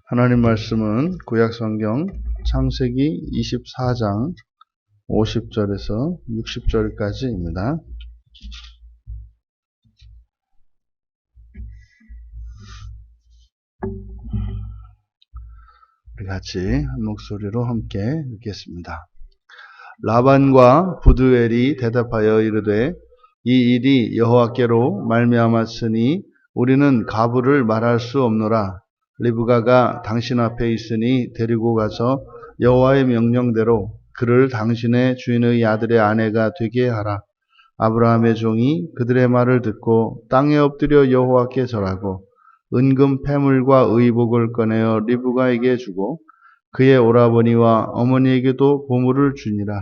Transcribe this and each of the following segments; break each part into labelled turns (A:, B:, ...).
A: 하나님 말씀은 구약성경 창세기 24장 50절에서 60절까지입니다. 우리 같이 한 목소리로 함께 읽겠습니다. 라반과 부두엘이 대답하여 이르되 이 일이 여호와께로 말미암았으니 우리는 가부를 말할 수 없노라. 리브가가 당신 앞에 있으니 데리고 가서 여호와의 명령대로 그를 당신의 주인의 아들의 아내가 되게 하라. 아브라함의 종이 그들의 말을 듣고 땅에 엎드려 여호와께 절하고 은금 패물과 의복을 꺼내어 리브가에게 주고 그의 오라버니와 어머니에게도 보물을 주니라.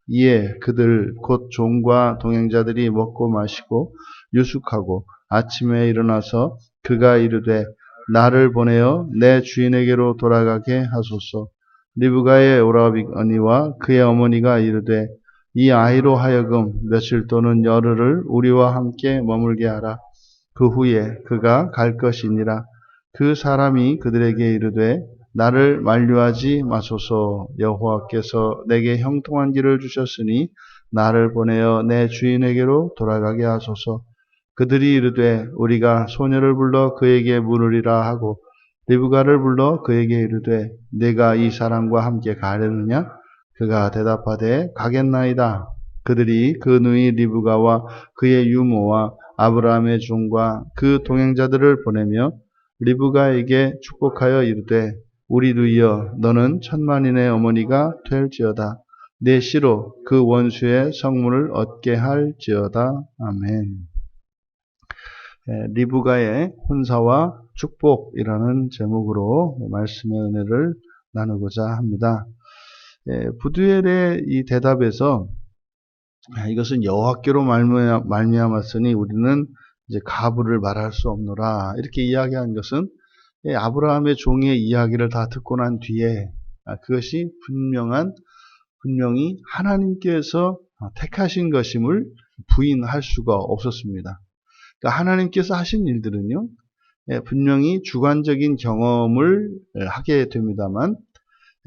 A: 이에 그들 곧 종과 동행자들이 먹고 마시고 유숙하고 아침에 일어나서 그가 이르되 나를 보내어 내 주인에게로 돌아가게 하소서. 리브가의 오라버니와 그의 어머니가 이르되 이 아이로 하여금 며칠 또는 열흘을 우리와 함께 머물게 하라. 그 후에 그가 갈 것이니라. 그 사람이 그들에게 이르되 나를 만류하지 마소서. 여호와께서 내게 형통한 길을 주셨으니 나를 보내어 내 주인에게로 돌아가게 하소서. 그들이 이르되 우리가 소녀를 불러 그에게 물으리라 하고 리브가를 불러 그에게 이르되 내가 이 사람과 함께 가려느냐? 그가 대답하되 가겠나이다. 그들이 그 누이 리브가와 그의 유모와 아브라함의 종과 그 동행자들을 보내며 리브가에게 축복하여 이르되 우리 누이여 너는 천만인의 어머니가 될지어다. 내 씨로 그 원수의 성문을 얻게 할지어다. 아멘. 리브가의 혼사와 축복이라는 제목으로 말씀의 은혜를 나누고자 합니다. 부두엘의 이 대답에서 이것은 여호와께로 말미암았으니 우리는 이제 가부를 말할 수 없노라 이렇게 이야기한 것은 아브라함의 종의 이야기를 다 듣고 난 뒤에 그것이 분명히 하나님께서 택하신 것임을 부인할 수가 없었습니다. 그러니까 하나님께서 하신 일들은요, 분명히 주관적인 경험을 하게 됩니다만,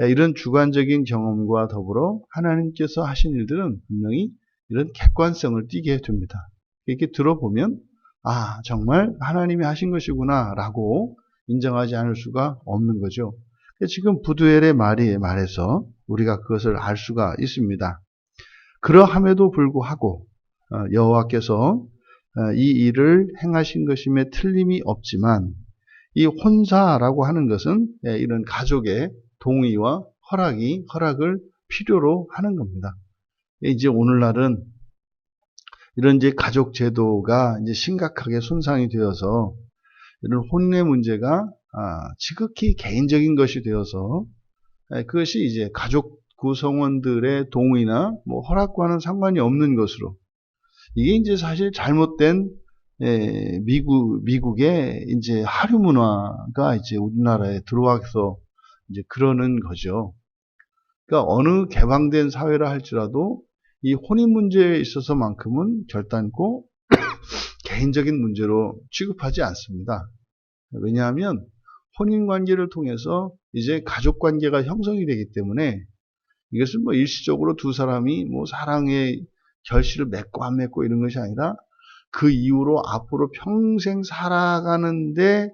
A: 이런 주관적인 경험과 더불어 하나님께서 하신 일들은 분명히 이런 객관성을 띠게 됩니다. 이렇게 들어보면, 아, 정말 하나님이 하신 것이구나, 라고 인정하지 않을 수가 없는 거죠. 지금 부두엘의 말에서 우리가 그것을 알 수가 있습니다. 그러함에도 불구하고, 여호와께서 이 일을 행하신 것임에 틀림이 없지만 이 혼사라고 하는 것은 이런 가족의 동의와 허락을 필요로 하는 겁니다. 이제 오늘날은 이런 이제 가족 제도가 이제 심각하게 손상이 되어서 이런 혼인의 문제가 지극히 개인적인 것이 되어서 그것이 이제 가족 구성원들의 동의나 뭐 허락과는 상관이 없는 것으로 이게 이제 사실 잘못된 미국의 이제 하류 문화가 이제 우리나라에 들어와서 이제 그러는 거죠. 그러니까 어느 개방된 사회라 할지라도 이 혼인 문제에 있어서만큼은 결단코 개인적인 문제로 취급하지 않습니다. 왜냐하면 혼인 관계를 통해서 이제 가족 관계가 형성이 되기 때문에 이것은 뭐 일시적으로 두 사람이 뭐 사랑의 결실을 맺고 안 맺고 이런 것이 아니라 그 이후로 앞으로 평생 살아가는데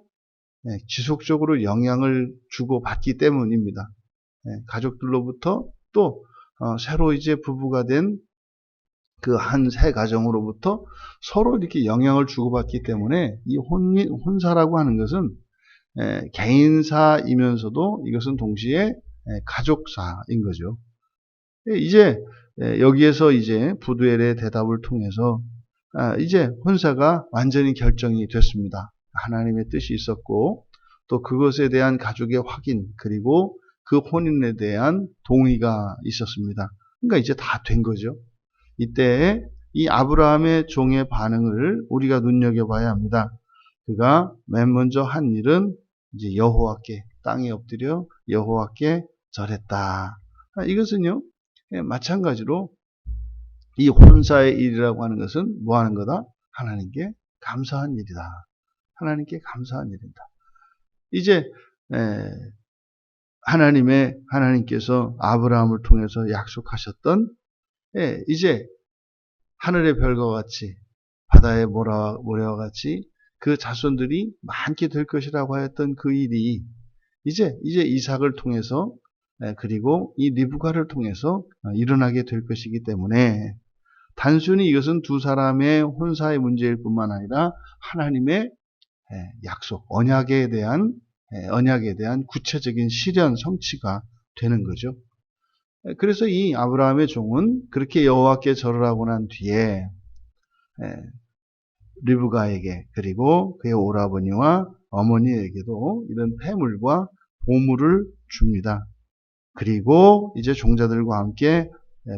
A: 지속적으로 영향을 주고받기 때문입니다. 가족들로부터 또 새로 이제 부부가 된 그 한 새 가정으로부터 서로 이렇게 영향을 주고받기 때문에 이 혼사라고 하는 것은 개인사이면서도 이것은 동시에 가족사인 거죠. 이제 여기에서 이제 부두엘의 대답을 통해서 이제 혼사가 완전히 결정이 됐습니다. 하나님의 뜻이 있었고 또 그것에 대한 가족의 확인 그리고 그 혼인에 대한 동의가 있었습니다. 그러니까 이제 다 된 거죠. 이때 이 아브라함의 종의 반응을 우리가 눈여겨봐야 합니다. 그가 맨 먼저 한 일은 이제 여호와께 땅에 엎드려 여호와께 절했다. 이것은요. 마찬가지로 이 혼사의 일이라고 하는 것은 뭐 하는 거다? 하나님께 감사한 일이다. 하나님께 감사한 일이다. 이제 하나님께서 아브라함을 통해서 약속하셨던 이제 하늘의 별과 같이 바다의 모래와 같이 그 자손들이 많게 될 것이라고 하였던 그 일이 이제 이삭을 통해서 그리고 이 리브가를 통해서 일어나게 될 것이기 때문에 단순히 이것은 두 사람의 혼사의 문제일 뿐만 아니라 하나님의 약속, 언약에 대한 구체적인 실현, 성취가 되는 거죠. 그래서 이 아브라함의 종은 그렇게 여호와께 절을 하고 난 뒤에 리브가에게 그리고 그의 오라버니와 어머니에게도 이런 폐물과 보물을 줍니다. 그리고 이제 종자들과 함께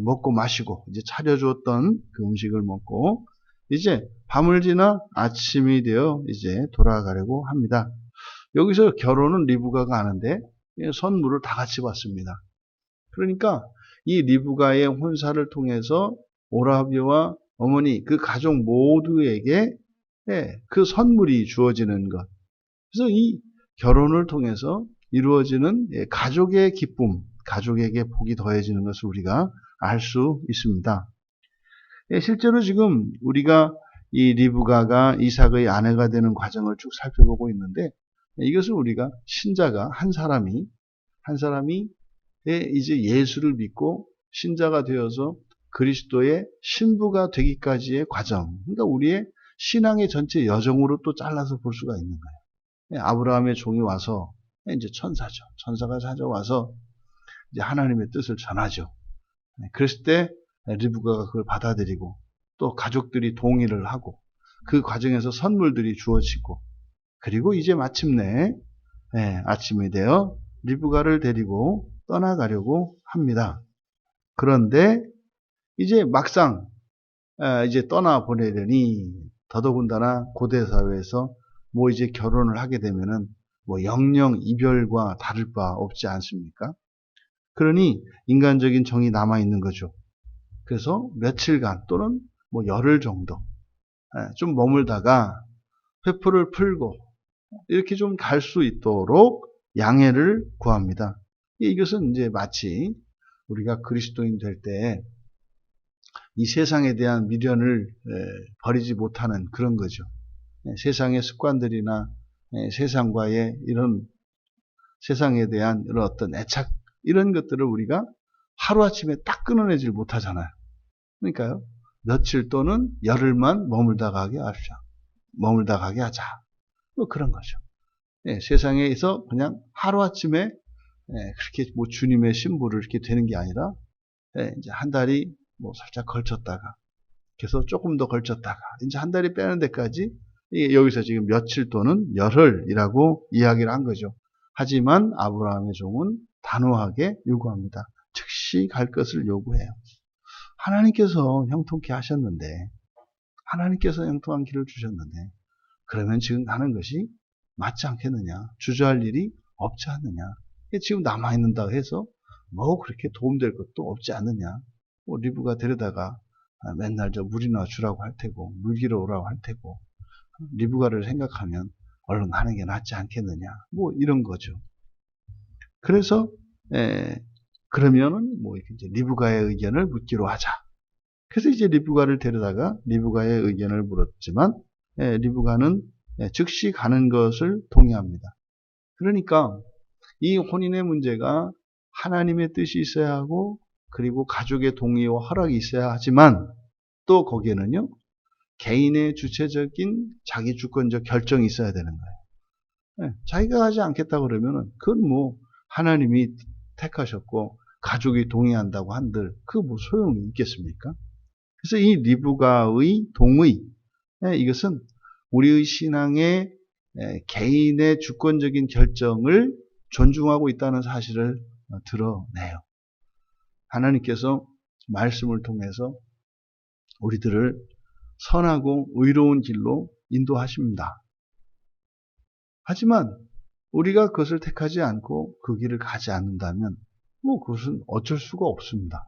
A: 먹고 마시고 이제 차려주었던 그 음식을 먹고 이제 밤을 지나 아침이 되어 이제 돌아가려고 합니다. 여기서 결혼은 리브가가 하는데 선물을 다 같이 받습니다. 그러니까 이 리브가의 혼사를 통해서 오라비와 어머니 그 가족 모두에게 그 선물이 주어지는 것. 그래서 이 결혼을 통해서 이루어지는 가족의 기쁨, 가족에게 복이 더해지는 것을 우리가 알 수 있습니다. 실제로 지금 우리가 이 리브가가 이삭의 아내가 되는 과정을 쭉 살펴보고 있는데 이것은 우리가 신자가 한 사람이 이제 예수를 믿고 신자가 되어서 그리스도의 신부가 되기까지의 과정, 그러니까 우리의 신앙의 전체 여정으로 또 잘라서 볼 수가 있는 거예요. 아브라함의 종이 와서 이제 천사죠. 천사가 찾아와서 이제 하나님의 뜻을 전하죠. 그랬을 때 리브가가 그걸 받아들이고 또 가족들이 동의를 하고 그 과정에서 선물들이 주어지고 그리고 이제 마침내 아침이 되어 리브가를 데리고 떠나가려고 합니다. 그런데 이제 막상 이제 떠나보내려니 더더군다나 고대 사회에서 뭐 이제 결혼을 하게 되면은 뭐 영영 이별과 다를 바 없지 않습니까? 그러니 인간적인 정이 남아 있는 거죠. 그래서 며칠간 또는 뭐 열흘 정도 좀 머물다가 회포를 풀고 이렇게 좀 갈 수 있도록 양해를 구합니다. 이것은 이제 마치 우리가 그리스도인 될 때 이 세상에 대한 미련을 버리지 못하는 그런 거죠. 세상의 습관들이나 세상과의 이런 세상에 대한 이런 어떤 애착 이런 것들을 우리가 하루아침에 딱 끊어내질 못하잖아요. 그러니까요. 며칠 또는 열흘만 머물다 가게 하자. 뭐 그런 거죠. 세상에서 그냥 하루아침에 그렇게 뭐 주님의 신부를 이렇게 되는 게 아니라 이제 한 달이 뭐 살짝 걸쳤다가 그래서 조금 더 걸쳤다가 이제 한 달이 빼는 데까지 여기서 지금 며칠 또는 열흘이라고 이야기를 한 거죠. 하지만 아브라함의 종은 단호하게 요구합니다. 즉시 갈 것을 요구해요. 하나님께서 형통케 하셨는데 하나님께서 형통한 길을 주셨는데 그러면 지금 가는 것이 맞지 않겠느냐. 주저할 일이 없지 않느냐. 지금 남아있는다고 해서 뭐 그렇게 도움될 것도 없지 않느냐. 뭐 리브가 데려다가 맨날 저 물이나 주라고 할 테고 물기로 오라고 할 테고 리브가를 생각하면 얼른 가는 게 낫지 않겠느냐. 뭐 이런 거죠. 그래서 그러면은 뭐 이제 리브가의 의견을 묻기로 하자. 그래서 이제 리브가를 데려다가 리브가의 의견을 물었지만 리브가는 즉시 가는 것을 동의합니다. 그러니까 이 혼인의 문제가 하나님의 뜻이 있어야 하고 그리고 가족의 동의와 허락이 있어야 하지만 또 거기에는요 개인의 주체적인 자기 주권적 결정이 있어야 되는 거예요. 자기가 하지 않겠다 그러면은 그건 뭐 하나님이 택하셨고 가족이 동의한다고 한들 그 뭐 소용이 있겠습니까? 그래서 이 리브가의 동의 이것은 우리의 신앙의 개인의 주권적인 결정을 존중하고 있다는 사실을 드러내요. 하나님께서 말씀을 통해서 우리들을 선하고 의로운 길로 인도하십니다. 하지만 우리가 그것을 택하지 않고 그 길을 가지 않는다면 뭐 그것은 어쩔 수가 없습니다.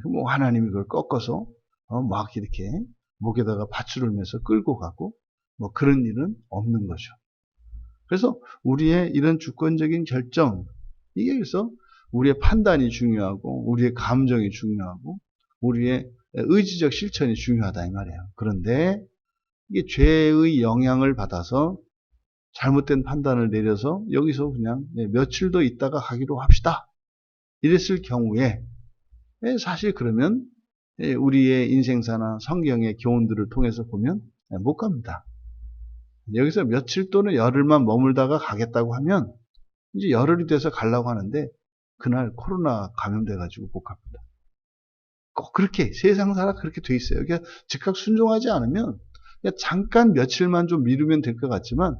A: 뭐 하나님이 그걸 꺾어서 막 이렇게 목에다가 밧줄을 매서 끌고 가고 뭐 그런 일은 없는 거죠. 그래서 우리의 이런 주권적인 결정, 이게 그래서 우리의 판단이 중요하고 우리의 감정이 중요하고 우리의 의지적 실천이 중요하다 이 말이에요. 그런데 이게 죄의 영향을 받아서 잘못된 판단을 내려서 여기서 그냥 며칠 더 있다가 가기로 합시다. 이랬을 경우에 사실 그러면 우리의 인생사나 성경의 교훈들을 통해서 보면 못 갑니다. 여기서 며칠 또는 열흘만 머물다가 가겠다고 하면 이제 열흘이 돼서 가려고 하는데 그날 코로나 감염돼가지고 못 갑니다. 꼭 그렇게 세상사가 그렇게 돼 있어요. 그러니까 즉각 순종하지 않으면 그냥 잠깐 며칠만 좀 미루면 될 것 같지만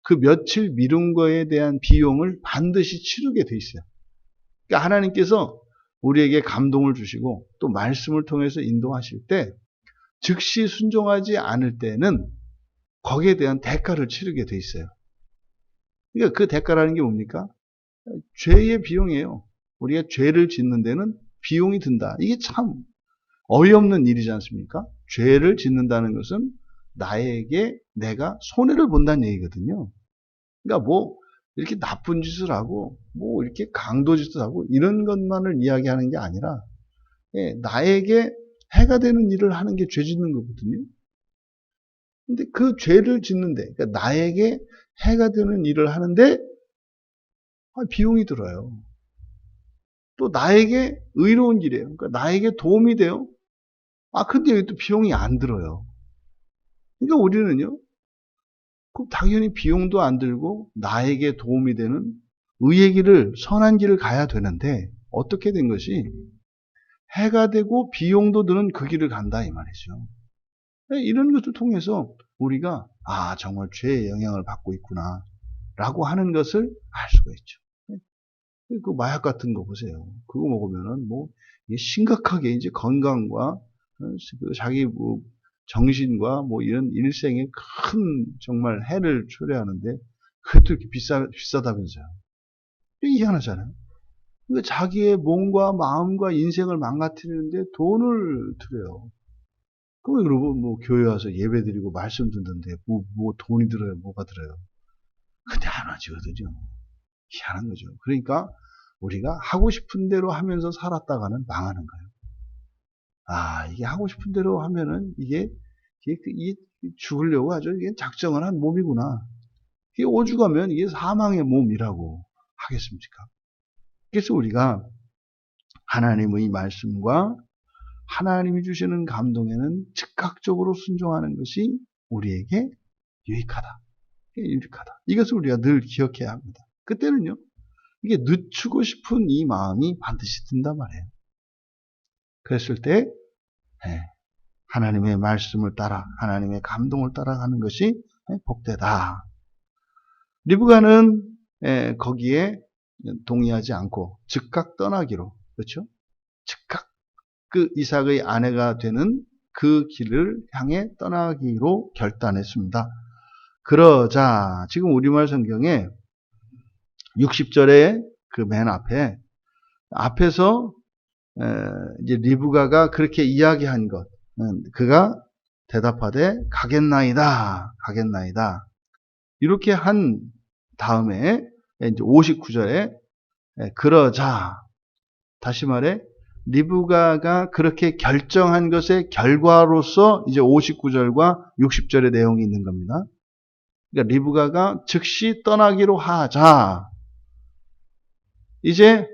A: 그 며칠 미룬 거에 대한 비용을 반드시 치르게 돼 있어요. 그러니까 하나님께서 우리에게 감동을 주시고 또 말씀을 통해서 인도하실 때 즉시 순종하지 않을 때는 거기에 대한 대가를 치르게 돼 있어요. 그러니까 그 대가라는 게 뭡니까? 죄의 비용이에요. 우리가 죄를 짓는 데는 비용이 든다. 이게 참 어이없는 일이지 않습니까? 죄를 짓는다는 것은 나에게 내가 손해를 본다는 얘기거든요. 그러니까 뭐 이렇게 나쁜 짓을 하고 뭐 이렇게 강도짓을 하고 이런 것만을 이야기하는 게 아니라 나에게 해가 되는 일을 하는 게 죄 짓는 거거든요. 근데 그 죄를 짓는데 그러니까 나에게 해가 되는 일을 하는데 비용이 들어요. 또 나에게 의로운 길이에요. 그러니까 나에게 도움이 돼요. 근데 여기 또 비용이 안 들어요. 그러니까 우리는요, 당연히 비용도 안 들고 나에게 도움이 되는 의의 길을, 선한 길을 가야 되는데 어떻게 된 것이 해가 되고 비용도 드는 그 길을 간다 이 말이죠. 이런 것을 통해서 우리가 정말 죄의 영향을 받고 있구나 라고 하는 것을 알 수가 있죠. 그 마약 같은 거 보세요. 그거 먹으면은 뭐 심각하게 이제 건강과 자기 뭐 정신과 뭐 이런 일생에 큰 정말 해를 초래하는데 그것도 이렇게 비싸다면서요. 희한하잖아요. 그러니까 자기의 몸과 마음과 인생을 망가뜨리는데 돈을 들여요. 그럼 여러분 뭐 교회 와서 예배 드리고 말씀 듣는데 뭐 돈이 들어요? 뭐가 들어요? 근데 안 하지거든요. 희한한 거죠. 그러니까 우리가 하고 싶은 대로 하면서 살았다가는 망하는 거예요. 이게 하고 싶은 대로 하면은 이게 죽으려고 아주 이게 작정을 한 몸이구나. 이게 오죽하면 이게 사망의 몸이라고 하겠습니까? 그래서 우리가 하나님의 말씀과 하나님이 주시는 감동에는 즉각적으로 순종하는 것이 우리에게 유익하다. 이것을 우리가 늘 기억해야 합니다. 그때는요, 이게 늦추고 싶은 이 마음이 반드시 든단 말이에요. 그랬을 때, 하나님의 말씀을 따라, 하나님의 감동을 따라가는 것이 복되다. 리브가는 거기에 동의하지 않고 즉각 떠나기로, 그렇죠? 즉각 그 이삭의 아내가 되는 그 길을 향해 떠나기로 결단했습니다. 그러자 지금 우리말 성경에 60절에 그 맨 앞에서 이제 리브가가 그렇게 이야기한 것, 그가 대답하되 가겠나이다. 이렇게 한 다음에 이제 59절에 그러자 다시 말해 리브가가 그렇게 결정한 것의 결과로서 이제 59절과 60절의 내용이 있는 겁니다. 그러니까 리브가가 즉시 떠나기로 하자. 이제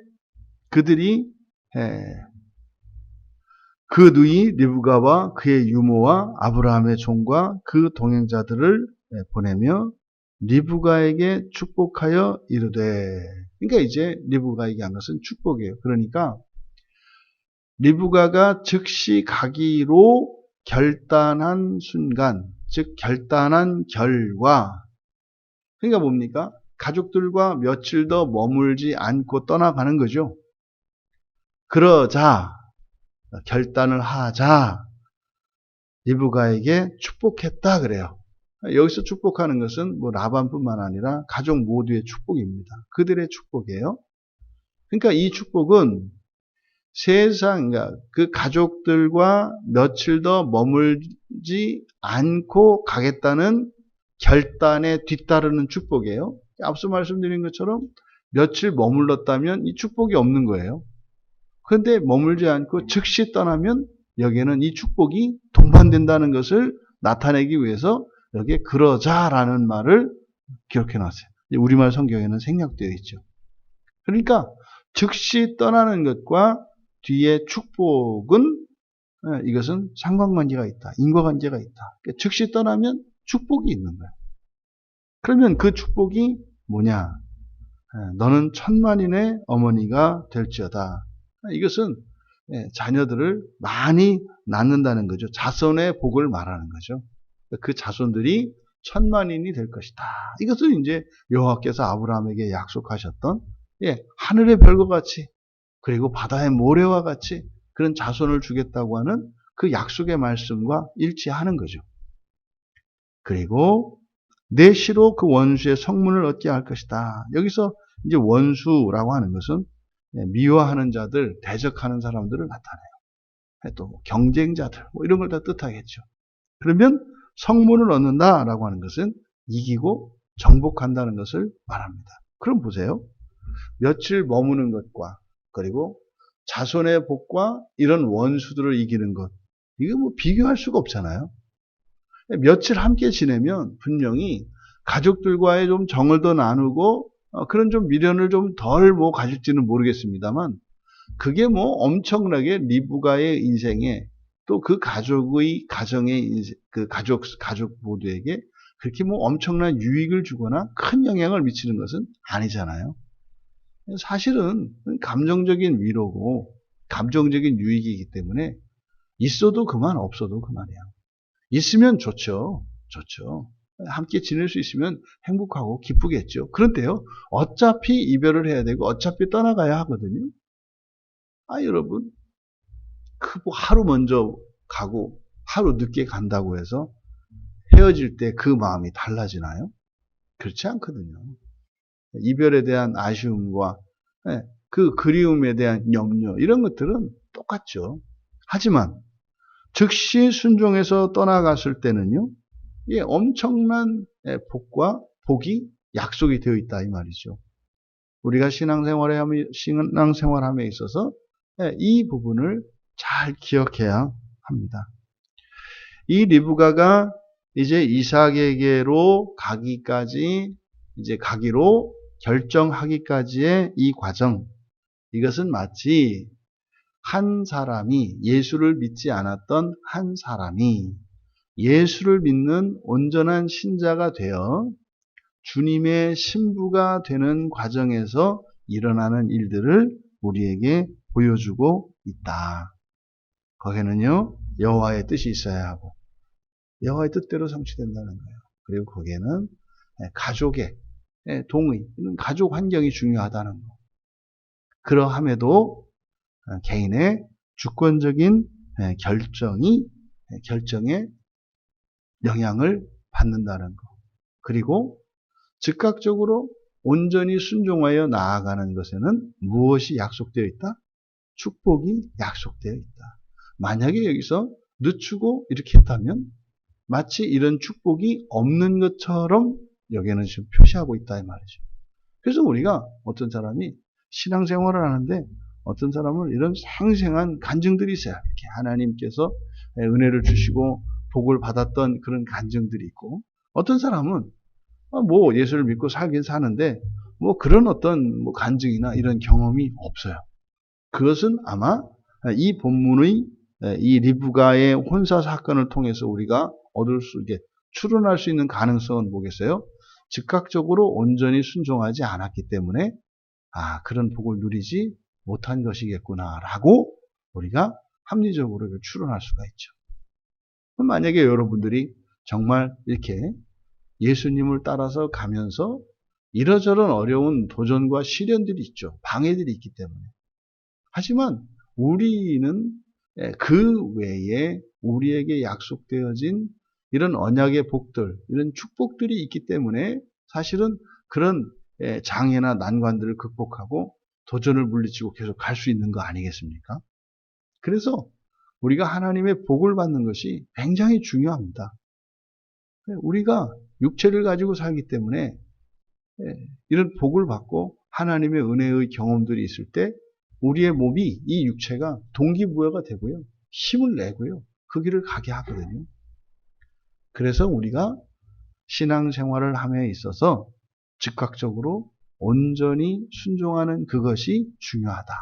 A: 그들이 그 누이 리브가와 그의 유모와 아브라함의 종과 그 동행자들을 보내며 리브가에게 축복하여 이르되, 그러니까 이제 리브가에게 한 것은 축복이에요. 그러니까 리브가가 즉시 가기로 결단한 순간, 즉 결단한 결과, 그러니까 뭡니까? 가족들과 며칠 더 머물지 않고 떠나가는 거죠. 그러자 결단을 하자 리브가에게 축복했다 그래요. 여기서 축복하는 것은 뭐 라반뿐만 아니라 가족 모두의 축복입니다. 그들의 축복이에요. 그러니까 이 축복은 그러니까 그 가족들과 며칠 더 머물지 않고 가겠다는 결단에 뒤따르는 축복이에요. 앞서 말씀드린 것처럼 며칠 머물렀다면 이 축복이 없는 거예요. 그런데 머물지 않고 즉시 떠나면 여기에는 이 축복이 동반된다는 것을 나타내기 위해서 여기에 그러자라는 말을 기록해 놨어요. 우리말 성경에는 생략되어 있죠. 그러니까 즉시 떠나는 것과 뒤에 축복은 이것은 상관관계가 있다. 인과관계가 있다. 그러니까 즉시 떠나면 축복이 있는 거예요. 그러면 그 축복이 뭐냐? 너는 천만인의 어머니가 될지어다. 이것은 자녀들을 많이 낳는다는 거죠. 자손의 복을 말하는 거죠. 그 자손들이 천만인이 될 것이다. 이것은 이제 여호와께서 아브라함에게 약속하셨던 하늘의 별과 같이 그리고 바다의 모래와 같이 그런 자손을 주겠다고 하는 그 약속의 말씀과 일치하는 거죠. 그리고 내 시로 그 원수의 성문을 얻게 할 것이다. 여기서 이제 원수라고 하는 것은 미워하는 자들, 대적하는 사람들을 나타내요. 또 경쟁자들, 뭐 이런 걸 다 뜻하겠죠. 그러면 성문을 얻는다라고 하는 것은 이기고 정복한다는 것을 말합니다. 그럼 보세요. 며칠 머무는 것과 그리고 자손의 복과 이런 원수들을 이기는 것, 이거 뭐 비교할 수가 없잖아요. 며칠 함께 지내면 분명히 가족들과의 좀 정을 더 나누고 그런 좀 미련을 좀 덜 뭐 가질지는 모르겠습니다만 그게 뭐 엄청나게 리브가의 인생에 또 그 가족의 가정의 인생, 그 가족 모두에게 그렇게 뭐 엄청난 유익을 주거나 큰 영향을 미치는 것은 아니잖아요. 사실은 감정적인 위로고 감정적인 유익이기 때문에 있어도 그만 없어도 그만이야. 있으면 좋죠. 좋죠. 함께 지낼 수 있으면 행복하고 기쁘겠죠. 그런데요, 어차피 이별을 해야 되고 어차피 떠나가야 하거든요. 여러분, 뭐 하루 먼저 가고 하루 늦게 간다고 해서 헤어질 때 그 마음이 달라지나요? 그렇지 않거든요. 이별에 대한 아쉬움과 그 그리움에 대한 염려 이런 것들은 똑같죠. 하지만 즉시 순종해서 떠나갔을 때는요, 엄청난 복과 복이 약속이 되어 있다 이 말이죠. 우리가 신앙생활함에 있어서 이 부분을 잘 기억해야 합니다. 이 리브가가 이제 이삭에게로 가기로 결정하기까지의 이 과정, 이것은 마치 한 사람이 예수를 믿지 않았던 한 사람이 예수를 믿는 온전한 신자가 되어 주님의 신부가 되는 과정에서 일어나는 일들을 우리에게 보여주고 있다. 거기에는요, 여호와의 뜻이 있어야 하고 여호와의 뜻대로 성취된다는 거예요. 그리고 거기에는 가족의 동의, 가족 환경이 중요하다는 거. 그러함에도 개인의 주권적인 결정에 영향을 받는다는 거. 그리고 즉각적으로 온전히 순종하여 나아가는 것에는 무엇이 약속되어 있다? 축복이 약속되어 있다. 만약에 여기서 늦추고 이렇게 했다면 마치 이런 축복이 없는 것처럼 여기에는 지금 표시하고 있다 이 말이죠. 그래서 우리가 어떤 사람이 신앙생활을 하는데 어떤 사람은 이런 생생한 간증들이 있어요. 이렇게 하나님께서 은혜를 주시고 복을 받았던 그런 간증들이 있고, 어떤 사람은 뭐 예수를 믿고 살긴 사는데 뭐 그런 어떤 뭐 간증이나 이런 경험이 없어요. 그것은 아마 이 본문의 이 리브가의 혼사 사건을 통해서 우리가 추론할 수 있는 가능성은 뭐겠어요? 즉각적으로 온전히 순종하지 않았기 때문에 그런 복을 누리지 못한 것이겠구나라고 우리가 합리적으로 추론할 수가 있죠. 만약에 여러분들이 정말 이렇게 예수님을 따라서 가면서 이러저런 어려운 도전과 시련들이 있죠. 방해들이 있기 때문에. 하지만 우리는 그 외에 우리에게 약속되어진 이런 언약의 복들, 이런 축복들이 있기 때문에 사실은 그런 장애나 난관들을 극복하고 도전을 물리치고 계속 갈 수 있는 거 아니겠습니까? 그래서 우리가 하나님의 복을 받는 것이 굉장히 중요합니다. 우리가 육체를 가지고 살기 때문에 이런 복을 받고 하나님의 은혜의 경험들이 있을 때 우리의 몸이 이 육체가 동기부여가 되고요. 힘을 내고요. 그 길을 가게 하거든요. 그래서 우리가 신앙생활을 함에 있어서 즉각적으로 온전히 순종하는 그것이 중요하다.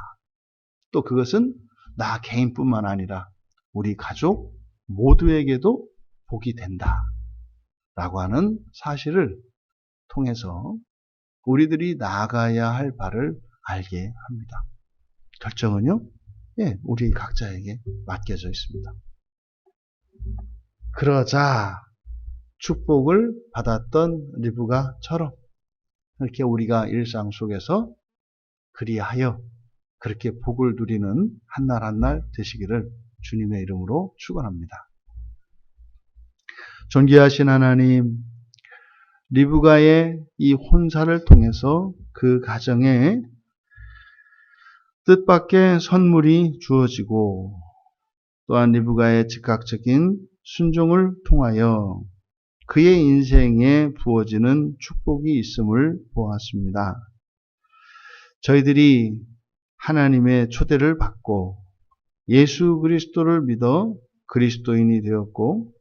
A: 또 그것은 나 개인뿐만 아니라 우리 가족 모두에게도 복이 된다. 라고 하는 사실을 통해서 우리들이 나아가야 할 바를 알게 합니다. 결정은요, 우리 각자에게 맡겨져 있습니다. 그러자 축복을 받았던 리브가처럼 이렇게 우리가 일상 속에서 그리하여 그렇게 복을 누리는 한날 한날 되시기를 주님의 이름으로 축원합니다. 존귀하신 하나님, 리브가의 이 혼사를 통해서 그 가정에 뜻밖의 선물이 주어지고 또한 리브가의 즉각적인 순종을 통하여 그의 인생에 부어지는 축복이 있음을 보았습니다. 저희들이 하나님의 초대를 받고 예수 그리스도를 믿어 그리스도인이 되었고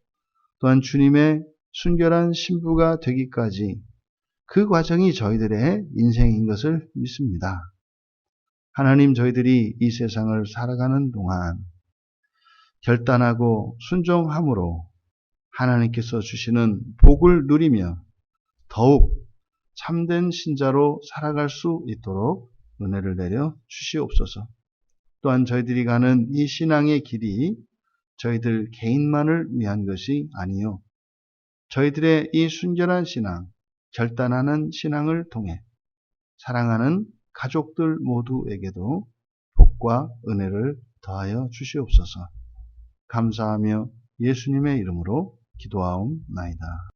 A: 또한 주님의 순결한 신부가 되기까지 그 과정이 저희들의 인생인 것을 믿습니다. 하나님, 저희들이 이 세상을 살아가는 동안 결단하고 순종함으로 하나님께서 주시는 복을 누리며 더욱 참된 신자로 살아갈 수 있도록 은혜를 내려 주시옵소서. 또한 저희들이 가는 이 신앙의 길이 저희들 개인만을 위한 것이 아니요, 저희들의 이 순결한 신앙, 결단하는 신앙을 통해 사랑하는 가족들 모두에게도 복과 은혜를 더하여 주시옵소서. 감사하며 예수님의 이름으로 기도하옵나이다.